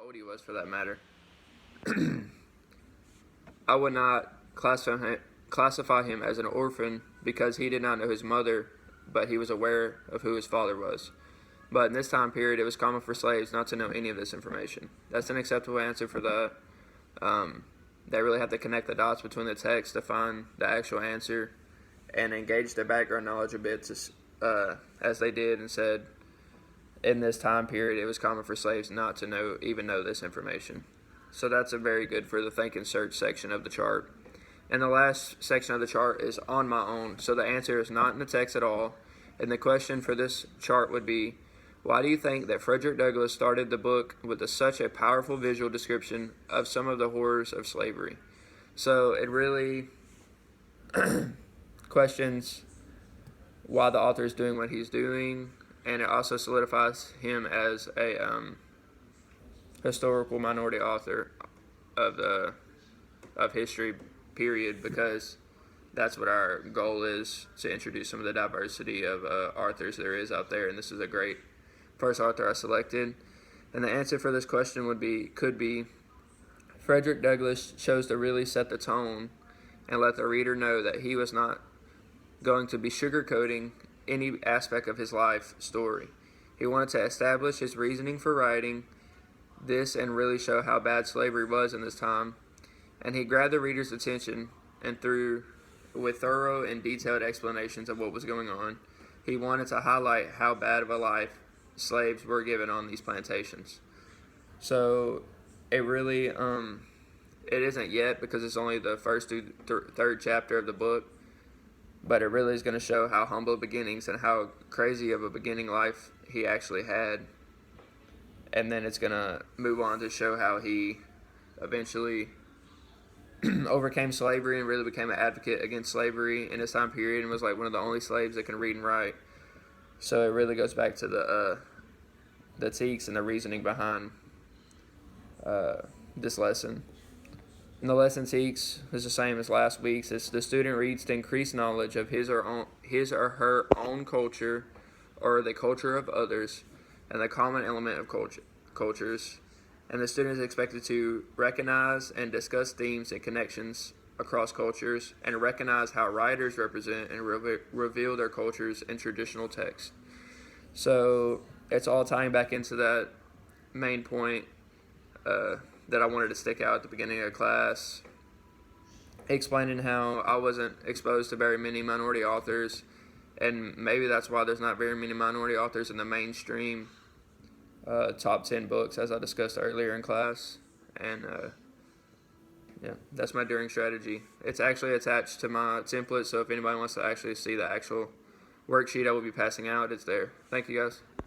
old he was for that matter. I would not classify him as an orphan because he did not know his mother, but he was aware of who his father was. But in this time period, it was common for slaves not to know any of this information. That's an acceptable answer for the. They really have to connect the dots between the text to find the actual answer and engage their background knowledge a bit as they did and said in this time period it was common for slaves not to even know this information. So that's a very good for the think and search section of the chart. And the last section of the chart is on my own. So the answer is not in the text at all. And the question for this chart would be, why do you think that Frederick Douglass started the book with such a powerful visual description of some of the horrors of slavery? So it really questions why the author is doing what he's doing, and it also solidifies him as a historical minority author of history, period, because that's what our goal is, to introduce some of the diversity of authors there is out there, and this is a great first author I selected. And the answer for this question could be Frederick Douglass chose to really set the tone and let the reader know that he was not going to be sugarcoating any aspect of his life story. He wanted to establish his reasoning for writing this and really show how bad slavery was in this time. And he grabbed the reader's attention, and with thorough and detailed explanations of what was going on, he wanted to highlight how bad of a life slaves were given on these plantations. So it really, it isn't yet because it's only the first through third chapter of the book, but it really is going to show how humble beginnings and how crazy of a beginning life he actually had. And then it's going to move on to show how he eventually overcame slavery and really became an advocate against slavery in his time period and was like one of the only slaves that can read and write. So it really goes back to the text and the reasoning behind this lesson. And the lesson text is the same as last week's. It's the student reads to increase knowledge of his or her own culture or the culture of others and the common element of cultures. And the student is expected to recognize and discuss themes and connections across cultures and recognize how writers represent and reveal their cultures in traditional text. So it's all tying back into that main point that I wanted to stick out at the beginning of class, explaining how I wasn't exposed to very many minority authors, and maybe that's why there's not very many minority authors in the mainstream top 10 books, as I discussed earlier in class. And yeah, that's my During strategy. It's actually attached to my template, so if anybody wants to actually see the actual worksheet I will be passing out, it's there. Thank you, guys.